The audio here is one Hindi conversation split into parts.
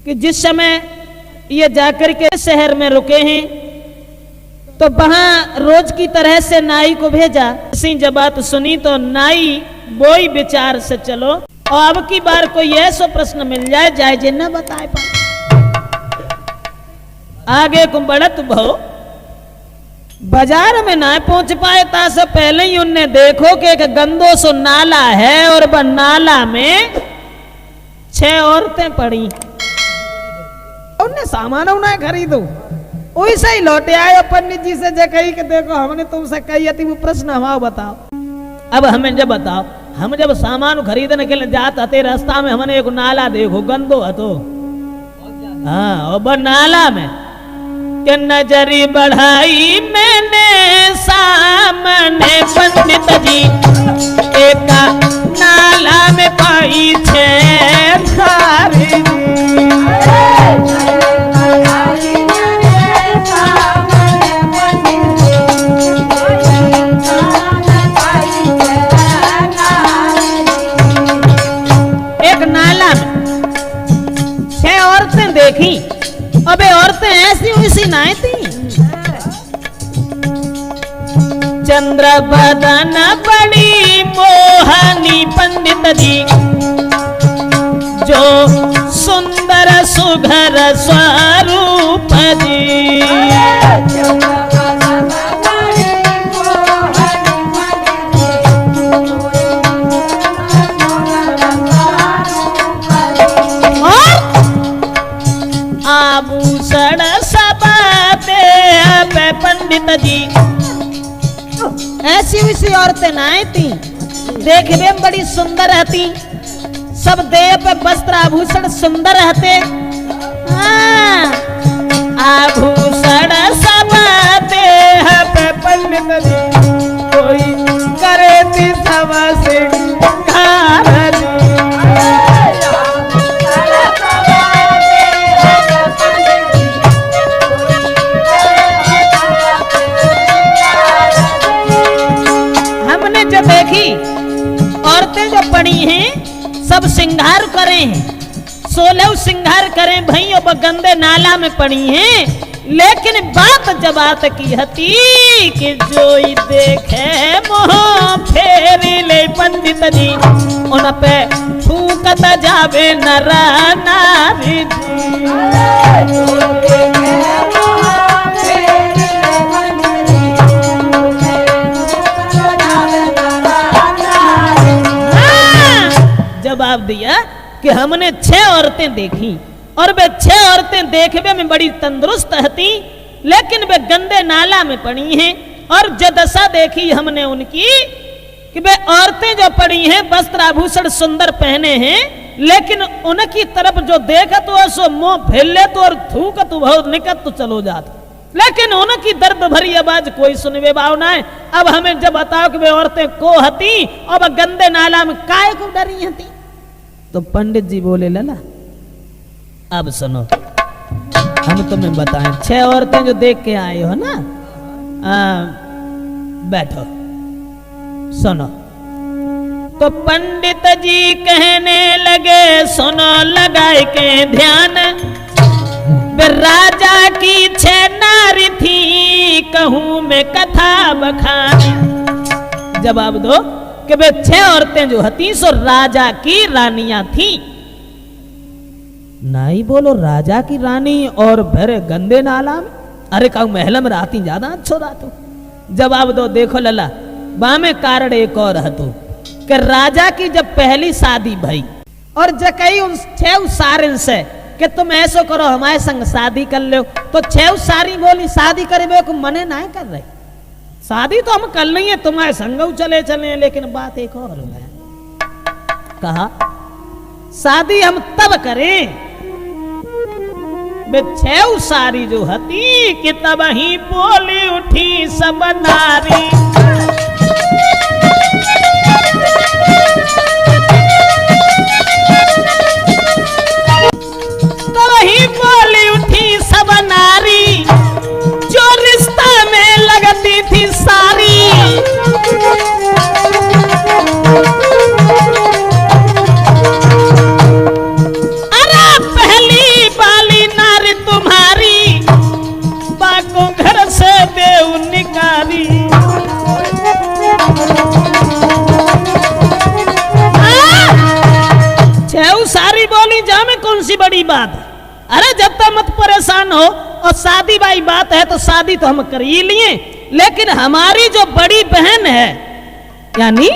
कि जिस समय ये जाकर के शहर में रुके हैं तो वहां रोज की तरह से नाई को भेजा। इसी जब बात सुनी तो नाई वही विचार से चलो और अब की बार कोई ऐसा प्रश्न मिल जाए जे न बताए पाए। आगे को बढ़त भो बाजार में ना पहुंच पाए ता से पहले ही उनने देखो कि एक गंदो सो नाला है और वह नाला में 6 औरतें पड़ी। उनने सामान उन्हें खरीदो वैसे ही लौटे आए पंडित जी से कही कि देखो हमने तुमसे कही थी वो प्रश्न हमारा बताओ। अब हमें जब बताओ हम जब सामान खरीदने के लिए जाते थे रास्ता में हमने एक नाला देखो गंदो हतो। हाँ और वह नाला में के नजरी बढ़ाई मैंने सामने पंडित जी एक नाला में पाई 6 थारी। एक नाला में 6 औरतें देखी। अबे औरतें ऐसी वैसी नाई थी। चंद्र बदन बड़ी मोहनी पंडित जी जो सुंदर सुघर स्वरूप जी। आभूषण सब दे पंडित जी ऐसी वैसी औरतें नाई थी देखने में बड़ी सुंदर रहती। सब देह पे वस्त्र आभूषण सुंदर रहते। आभूषण सब देह पे पंडित जी कोई करे थी सब सिंगार। देखी औरतें जो पड़ी हैं सब श्रृंगार करे हैं 16 श्रृंगार करें भाई और गंदे नाला में पड़ी हैं। लेकिन बात जब बात की हती कि जो देखे मोह फेरी ले पंडित जी उन पे फूकत जावे नरा नारी जवाब दिया कि हमने 6 औरतें देखी और वे 6 औरतें देखने में बड़ी तंदुरुस्त हती लेकिन वे गंदे नाला में पड़ी हैं। और जो दशा देखी हमने उनकी कि वे औरतें जो पड़ी हैं वस्त्र आभूषण सुंदर पहने हैं लेकिन उनकी तरफ जो देखा तो सो मुंह फैले तो और थूक तो बहुत निकट तो चलो जाता। लेकिन उनकी दर्द भरी आवाज कोई सुनवे भावना है। अब हमें जब बताओ कि वे औरतें को हती और गंदे नाला में काय को डरी हती। तो पंडित जी बोले लला अब सुनो हम तुम्हें बताएं 6 औरतें जो देख के आए हो ना बैठो सुनो। तो पंडित जी कहने लगे सुनो लगाए के ध्यान राजा की 6 नारी थी कहूं मैं कथा बखान। जवाब दो कि वे 6 औरतें जो हती सो राजा की रानियां थी। नहीं बोलो राजा की रानी और फिर गंदे नाला में अरे कहूं महल में रहती ज्यादा अच्छो रातो। जवाब दो देखो लला बा में कारण एक और हतो कि राजा की जब पहली शादी भई और जकई उन 6 सारिन से कि तुम ऐसो करो हमारे संग शादी कर लो तो 6 सारी बोली शादी करे को मने ना कर रही। शादी तो हम कर नहीं है तुम्हारे संग चले चले लेकिन बात एक और है। कहा शादी हम तब करें बे 6 सारी जो हती कि तब ही बोली उठी सब नारी। तब ही बोली उठी सब नारी जो रिश्ता में लगती थी सारी। अरे पहली कौन सी बड़ी बात है? अरे जब तक मत परेशान हो, और शादी बाई बात है तो शादी तो हम कर ही लिए, लेकिन हमारी जो बड़ी बहन है यानी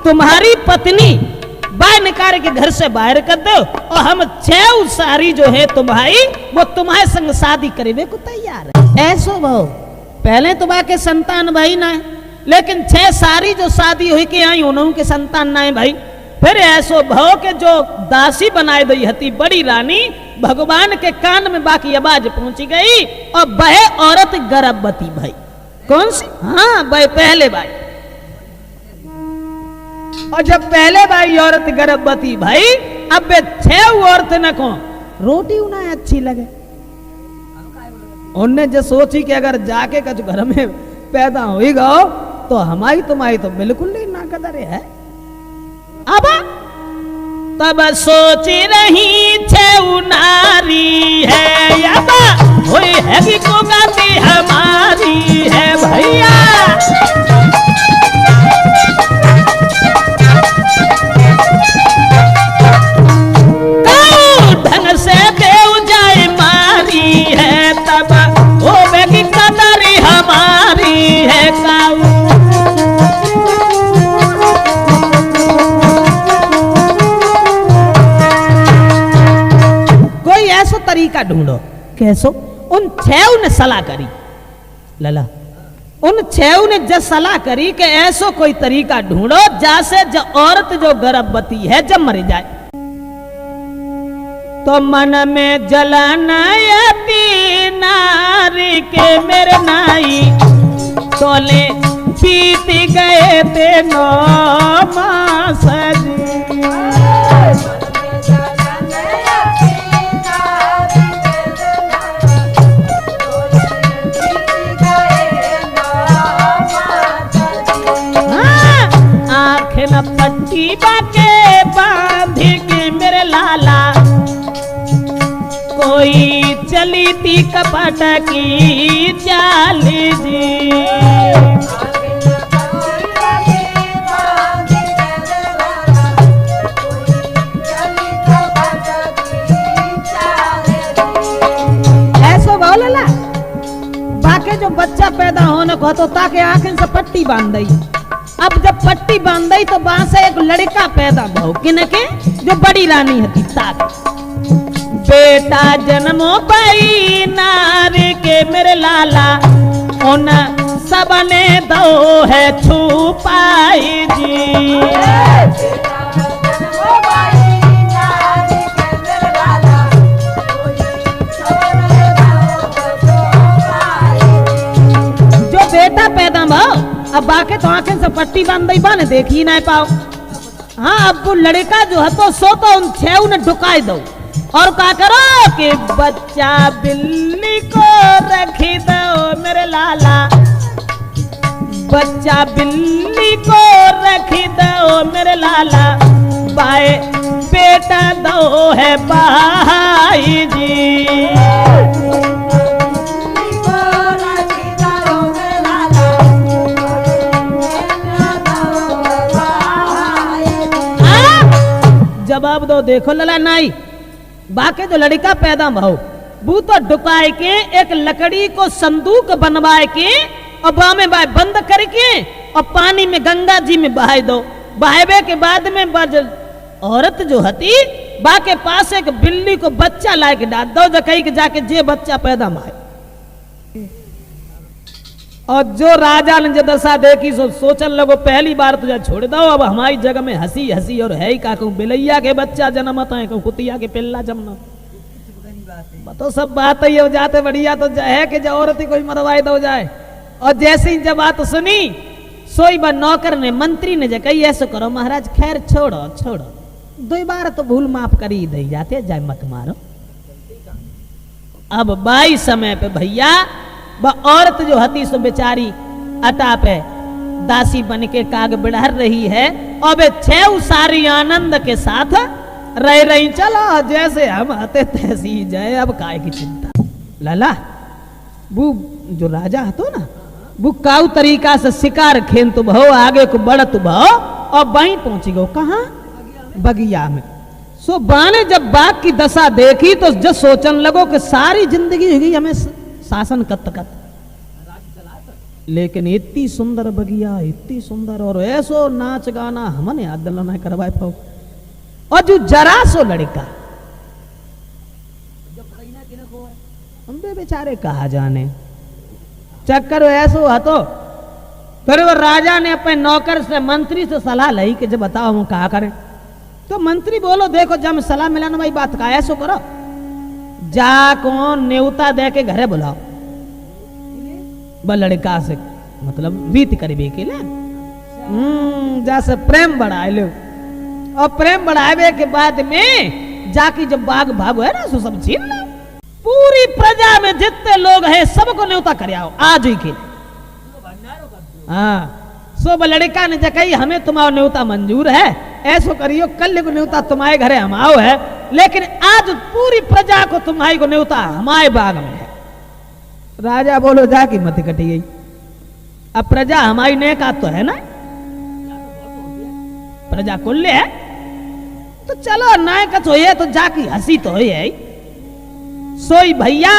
तुम्हारी पत्नी बाहर निकाल के घर से बाहर कर दो, और हम 6 सारी जो है तुम्हारी वो तुम्हारे संग शादी करेवे को तैयार है। ऐसो भाव पहले तो बाके संतान भाई ना है, लेकिन 6 सारी जो शादी हुई के आई उन्होंने के संतान ना है भाई। फिर ऐसो भाव के जो दासी बनाए दी हती बड़ी रानी, भगवान के कान में बाकी आवाज पहुंची गई, और वह औरत गर्भवती भाई। कौन सी? हाँ भाई पहले भाई। और जब पहले भाई औरत गर्भवती भाई, अब वे 6 औरत न को रोटी उन्हें अच्छी लगे, उनने जो सोची कि अगर जाके कछ घर में पैदा हुई गो तो हमारी तुम्हारी तो बिल्कुल नहीं ना कदर है। अब तब सोची रही 6 नारी है, अब हुई है कि को गाती हमारी है भैया। ढंग से देव जाए मारी है, तब वो बेगी कदरी हमारी है काऊ। कोई ऐसा तरीका ढूंढो। कैसो? उन 6 ने सलाह करी लला, उन 6 ने जब सलाह करी कि ऐसो कोई तरीका ढूंढो जैसे जो औरत जो गर्भवती है जब मर जाए, तो मन में जलन यती नारी के मेरे नाई, तोले बीत गए थे 9 मास जी। न पट्टी बाके बांधी के मेरे लाला, कोई चली थी कपट की चाल जी। ऐसो बोल ला बाके जो बच्चा पैदा होने को तो ताकि आखिर से पट्टी बांध दी। अब जब पट्टी बांध दी तो वहां से एक लड़का पैदा भाव किनके जो बड़ी रानी हती ताक। बेटा जन्मो पाई नारी के मेरे लाला, उन सबने दो है छुपाई जी। जो बेटा पैदा भाव अब बाके तो आंखें से पट्टी बांध दी बाने देख ही ना पाओ। हाँ अब वो लड़का जो है तो सो तो उन 6 ने ढुकाई दो, और क्या करो कि बच्चा बिल्ली को रखी दो मेरे लाला, बच्चा बिल्ली को रखी दो मेरे लाला, बाए बेटा दो है भाई जी। जवाब दो देखो लला नाई, बाके जो लड़का पैदा भाव वो तो डुकाए के एक लकड़ी को संदूक बनवाए के और बा में बाय बंद करके और पानी में गंगा जी में बहाई दो। बहावे के बाद में औरत जो हती बा के पास एक बिल्ली को बच्चा ला के डाल दो, जो कही के जाके जे बच्चा पैदा माए। और जो राजा ने जो दशा देखी सो सोचन लगो पहली बार तुझे छोड़ दो, अब हमारी जगह में हंसी हंसी और है ही का कहूँ बिलैया के बच्चा जन्मत है, कहूँ कुतिया के पिल्ला जमना। तो सब बात ही हो जाते बढ़िया तो है कि जो औरत ही कोई मरवाई दो जाए। और जैसे ही जब बात सुनी सोई बार नौकर ने मंत्री ने जो कही ऐसे करो महाराज खैर छोड़ो छोड़ो, 2 बार तो भूल माफ कर ही दे जाते जाए मत मारो। अब बाई समय पे भैया वह औरत जो हती सो बेचारी अटा पे दासी बन के काग बिड़हर रही है, और वे 6 सारी आनंद के साथ रह रही। चलो जैसे हम आते तैसी जाए, अब काय की चिंता। लाला वो जो राजा हतो ना वो काउ तरीका से शिकार खेन तो भो आगे को बढ़त भो और वहीं पहुंची गो कहाँ बगिया में। सो बाने जब बाघ की दशा देखी तो जब सोचन लगो कि सारी जिंदगी होगी हमें शासन कत लेकिन इतनी सुंदर बगिया, इतनी सुंदर और ऐसो नाच गाना हमने याद दिलाना करवाए पाओ। और जो जरा सो लड़का हमने बेचारे कहा जाने चक्कर ऐसो हतो। फिर वो राजा ने अपने नौकर से मंत्री से सलाह ली कि जब बताओ हम कहा करें। तो मंत्री बोलो देखो जब सलाह मिलाना भाई बात का ऐसो करो, जा कौन न्योता दे के घरे बुलाओ ब लड़का से मतलब बीत करीबे के लिए जैसे प्रेम बढ़ाए लो। और प्रेम बढ़ावे के बाद में जाके जब बाघ भागो है ना सो सब छीन लो। पूरी प्रजा में जितने लोग हैं सबको न्योता कर आओ आज ही के। हाँ सो लड़का ने जकई हमें तुम्हारा न्योता मंजूर है, ऐसो करियो कल को न्योता तुम्हारे घरे हम आओ है, लेकिन आज पूरी प्रजा को तुम्हारी को न्योता हमारे बाग में है। राजा बोलो जाके मत कटी गई। अब प्रजा हमारी ने का तो है ना, प्रजा कुल्ले है तो चलो नायक हो तो जाकी हंसी तो है। सोई भैया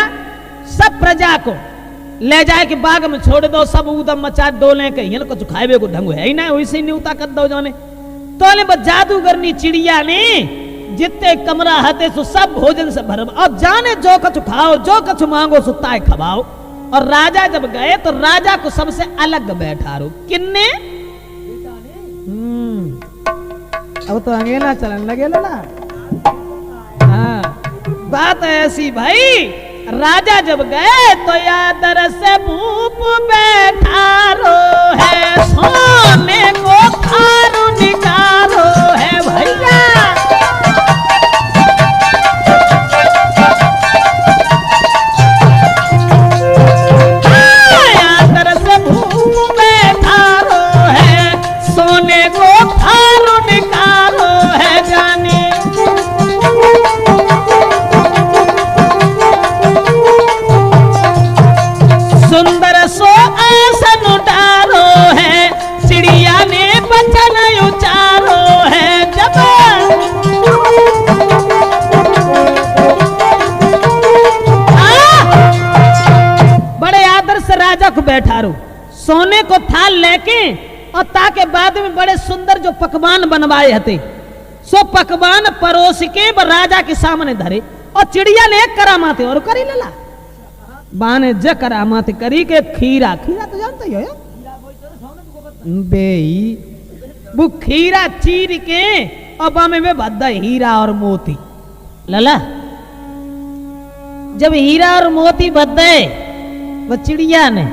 सब प्रजा को ले जाए के बाग में छोड़ दो, सब उदम मचा डोले कहीं ना कुछ खाए को ढंग है ही ना, वैसे ही न्यूता कर दो जाने। तो जादूगरनी चिड़िया ने जितने कमरा हते सो सब भोजन से भर और जाने जो कुछ खाओ जो कुछ मांगो सो ताए खवाओ। और राजा जब गए तो राजा को सबसे अलग बैठा रो किन्ने अब तो अंगेला चलन लगे ना। हाँ बात ऐसी भाई, राजा जब गए तो यादर से भूप बैठा रो है, सोने को थारू निकालो है भैया। यादर से भूप बैठा रो है, सोने को थारू निकालो है जाने। सुंदर सो आसन उतारो है, चिड़िया ने बचन उचारो है। जब बड़े आदर से राजा को बैठा रो, सोने को थाल लेके और ताके बाद में बड़े सुंदर जो पकवान बनवाए हते सो पकवान परोस के राजा के सामने धरे। और चिड़िया ने एक करामाते और करी लेला बाने ज करामाते करी के खीरा, खीरा तो जानते ही हो बेई वो खीरा चीर के अब में बद्दा हीरा और मोती लला। जब हीरा और मोती बद्दे वो चिड़िया ने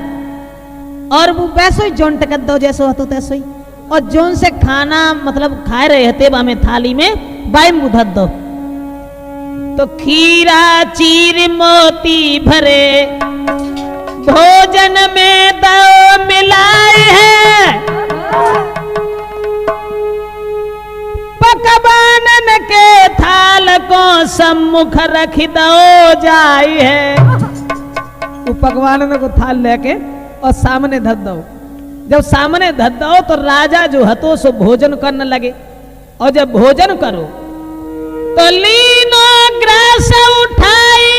और वो वैसे ही जोन टकत दो जैसे हो तो तैसे ही, और जोन से खाना मतलब खाए रहे थे बामे थाली में बाई मुधत दो तो खीरा चीर मोती भरे भोजन में दो मिलाए है, पकवानन के थाल को सम्मुख रख दो जाए है। वो पकवानन को थाल लेके और सामने धर दो। जब सामने धर दो तो राजा जो हतो सो भोजन करने लगे। और जब भोजन करो तो लीनो ग्रास उठाई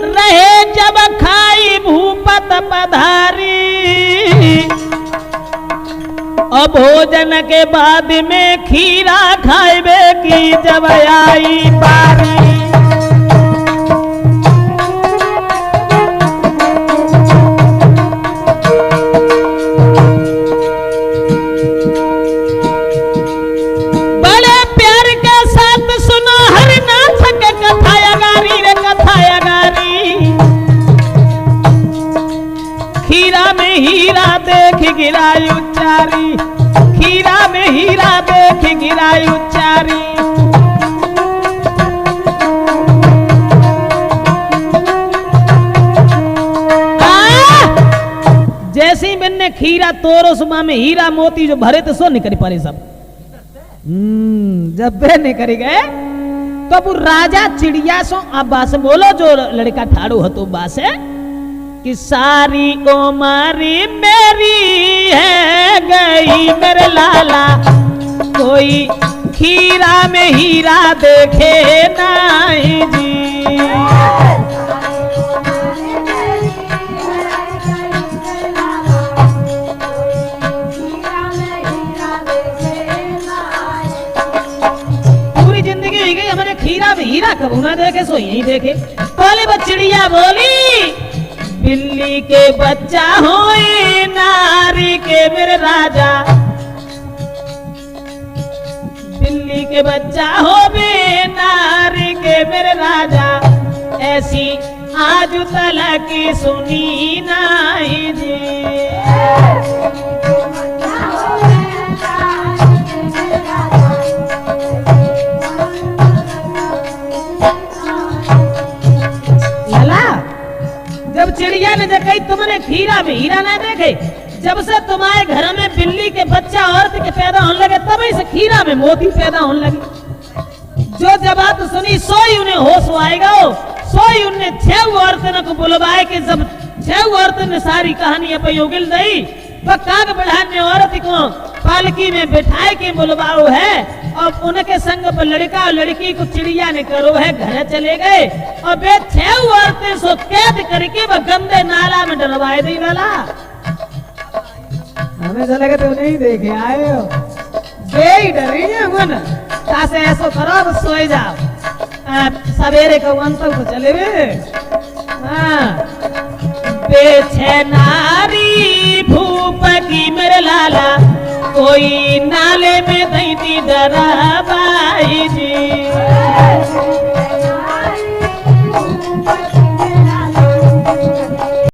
रहे जब खाई भूपत पधारी। और भोजन के बाद में खीरा खाइबे की जब आई बारी। हीरा देख गिराई उच्चारी, खीरा में हीरा देख गिराई उच्चारी। जैसे ही मैंने खीरा तोरो सुबह में हीरा मोती जो भरे तो सो निकली पारे सब। जब वे निकल गए तो वो राजा चिड़िया सो अब बास बोलो जो लड़का ठाड़ो हतो बासे कि सारी उमरी मेरी है गई मेरे लाला, कोई खीरा में हीरा देखे नहीं जी। पूरी जिंदगी हो गई हमारे खीरा में हीरा कबू ना देखे, सो यही देखे। बोले वो चिड़िया बोली, बिल्ली के बच्चा होए नारी के मेरे राजा, बिल्ली के बच्चा हो बे नारी के मेरे राजा, ऐसी आज तलक सुनी नहीं जी। लला, जब चिड़िया ने देखी तुमने खीरा में हीरा ना देखे, जब से तुम्हारे घर में बिल्ली के बच्चा औरत के पैदा होने लगे तभी से खीरा में मोती पैदा होने लगे। जो जब बात सुनी सोई उन्हें होश आएगा, सोई उन्हें 6 औरतों को बुलवाए कि जब 6 औरतों ने सारी कहानी अपयोगिल दी, वह काग बढ़ाने औरत को पालकी में बिठाए के बुलवाओ है और उनके संग पर लड़का और लड़की को चिड़िया ने करो है, घर चले गए और वे 6 औरतें सो कैद करके वह गंदे नाला में डलवाए दी। वाला हमें तो लगे तो नहीं देखे आए हो, यही डरी है मन तासे ऐसो करो तो सोए जाओ, सवेरे को अंतर को चले वे। बेचे नारी भूप की मेरे लाला, कोई नाले में नहीं दी डरा बाई जी।